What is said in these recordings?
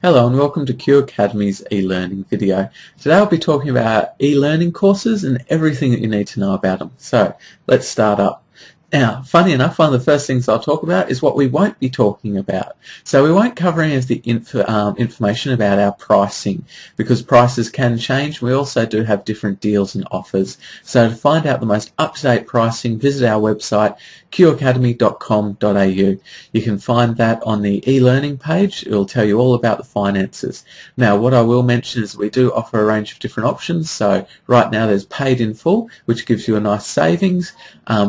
Hello and welcome to Q Academy's e-learning video. Today I'll be talking about e-learning courses and everything that you need to know about them. So let's start up. Now, funny enough, one of the first things I'll talk about is what we won't be talking about. So we won't cover any of the information about our pricing because prices can change. We also do have different deals and offers. So to find out the most up-to-date pricing, visit our website qacademy.com.au. You can find that on the e-learning page. It will tell you all about the finances. Now, what I will mention is we do offer a range of different options. So right now there's paid in full, which gives you a nice savings,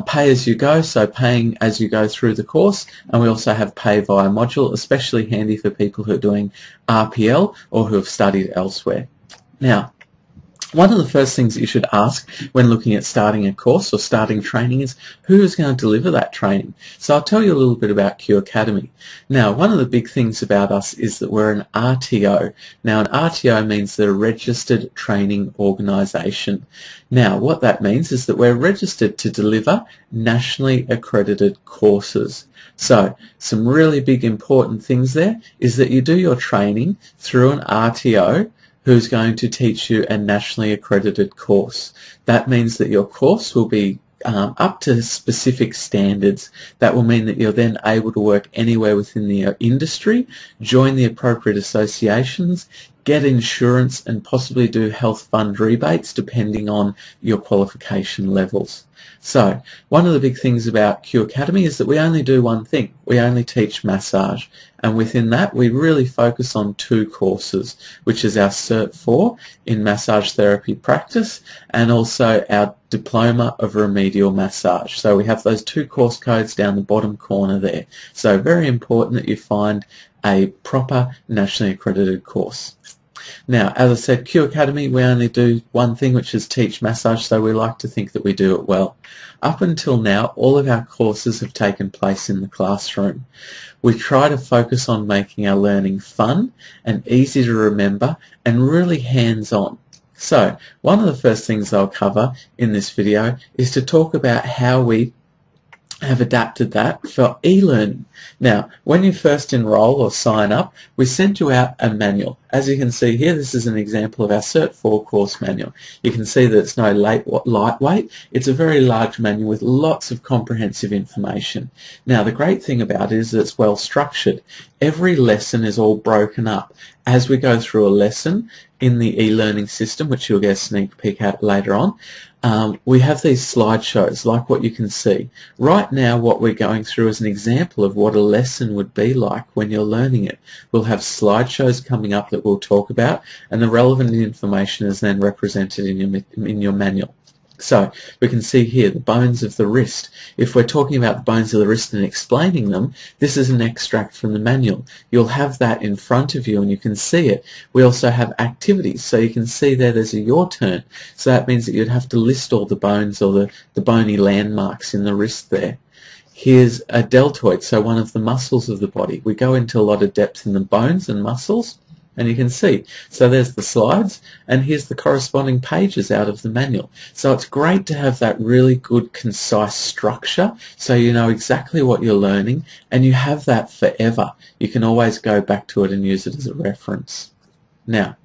pay as you go, so paying as you go through the course, and we also have pay via module, especially handy for people who are doing RPL or who have studied elsewhere. Now, one of the first things that you should ask when looking at starting a course or starting training is who is going to deliver that training. So I'll tell you a little bit about Q Academy. Now, one of the big things about us is that we're an RTO. Now, an RTO means they're a registered training organisation. Now, what that means is that we're registered to deliver nationally accredited courses. So, some really big important things there is that you do your training through an RTO who's going to teach you a nationally accredited course. That means that your course will be up to specific standards. That will mean that you're then able to work anywhere within the industry, join the appropriate associations, get insurance and possibly do health fund rebates depending on your qualification levels. So one of the big things about Q Academy is that we only do one thing. We only teach massage, and within that we really focus on two courses, which is our Cert 4 in massage therapy practice and also our Diploma of Remedial Massage. So we have those two course codes down the bottom corner there. So very important that you find a proper nationally accredited course. Now, as I said, Q Academy, we only do one thing, which is teach massage, so we like to think that we do it well. Up until now, all of our courses have taken place in the classroom. We try to focus on making our learning fun and easy to remember and really hands-on. So, one of the first things I'll cover in this video is to talk about how we have adapted that for e-learning. Now, when you first enroll or sign up, we send you out a manual. As you can see here, this is an example of our Cert 4 course manual. You can see that it's no lightweight. It's a very large manual with lots of comprehensive information. Now, the great thing about it is that it's well structured. Every lesson is all broken up. As we go through a lesson in the e-learning system, which you'll get a sneak peek at later on, we have these slideshows like what you can see. Right now what we're going through is an example of what a lesson would be like when you're learning it. We'll have slideshows coming up that we'll talk about, and the relevant information is then represented in your manual. So we can see here the bones of the wrist. If we're talking about the bones of the wrist and explaining them, this is an extract from the manual. You'll have that in front of you and you can see it. We also have activities, so you can see there's a your turn. So that means that you'd have to list all the bones or the bony landmarks in the wrist there. Here's a deltoid, so one of the muscles of the body. We go into a lot of depth in the bones and muscles, and you can see. So there's the slides, and here's the corresponding pages out of the manual. So it's great to have that really good, concise structure so you know exactly what you're learning, and you have that forever. You can always go back to it and use it as a reference. Now,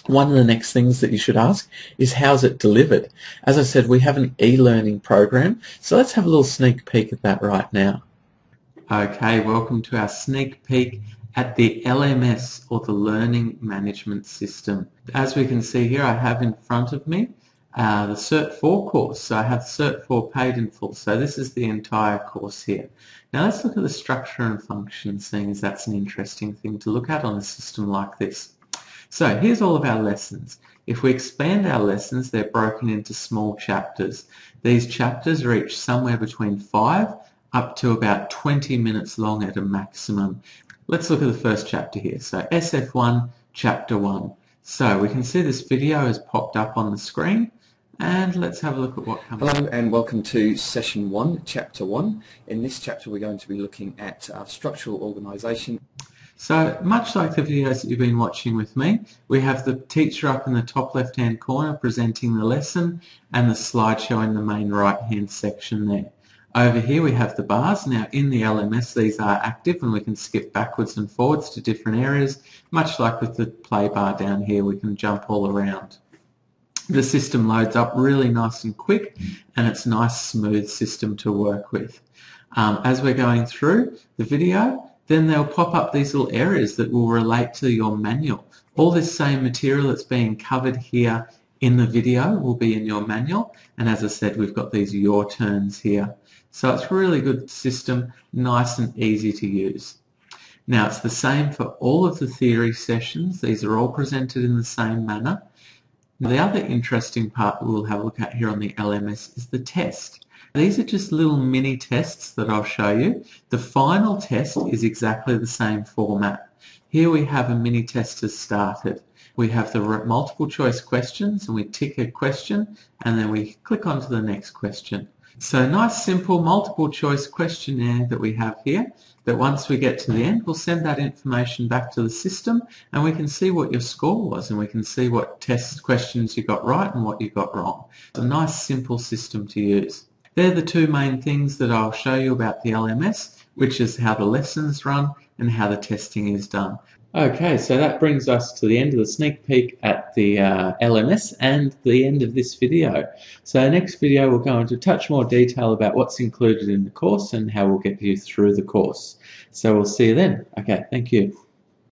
one of the next things that you should ask is how's it delivered? As I said, we have an e-learning program, so let's have a little sneak peek at that right now. Okay, welcome to our sneak peek at the LMS, or the Learning Management System. As we can see here, I have in front of me the Cert 4 course. So I have Cert 4 paid in full. So this is the entire course here. Now let's look at the structure and function, seeing as that's an interesting thing to look at on a system like this. So here's all of our lessons. If we expand our lessons, they're broken into small chapters. These chapters are each somewhere between 5 up to about 20 minutes long at a maximum. Let's look at the first chapter here. So SF1, Chapter 1. So we can see this video has popped up on the screen, and let's have a look at what comes up. Hello and welcome to Session 1, Chapter 1. In this chapter we're going to be looking at structural organisation. So much like the videos that you've been watching with me, we have the teacher up in the top left-hand corner presenting the lesson and the slideshow in the main right-hand section there. Over here we have the bars. Now in the LMS these are active and we can skip backwards and forwards to different areas. Much like with the play bar down here, we can jump all around. The system loads up really nice and quick, and it's a nice smooth system to work with. As we're going through the video, then they'll pop up these little areas that will relate to your manual. All this same material that's being covered here in the video will be in your manual, and as I said, we've got these your turns here. So it's a really good system, nice and easy to use. Now it's the same for all of the theory sessions. These are all presented in the same manner. Now, the other interesting part we'll have a look at here on the LMS is the test. These are just little mini tests that I'll show you. The final test is exactly the same format. Here we have a mini test as started. We have the multiple choice questions and we tick a question and then we click on to the next question. So nice simple multiple choice questionnaire that we have here, that once we get to the end we'll send that information back to the system and we can see what your score was and we can see what test questions you got right and what you got wrong. It's a nice simple system to use. They're the two main things that I'll show you about the LMS, which is how the lessons run and how the testing is done. Okay, so that brings us to the end of the sneak peek at the LMS and the end of this video. So next video we'll go into a touch more detail about what's included in the course and how we'll get you through the course. So we'll see you then. Okay, thank you.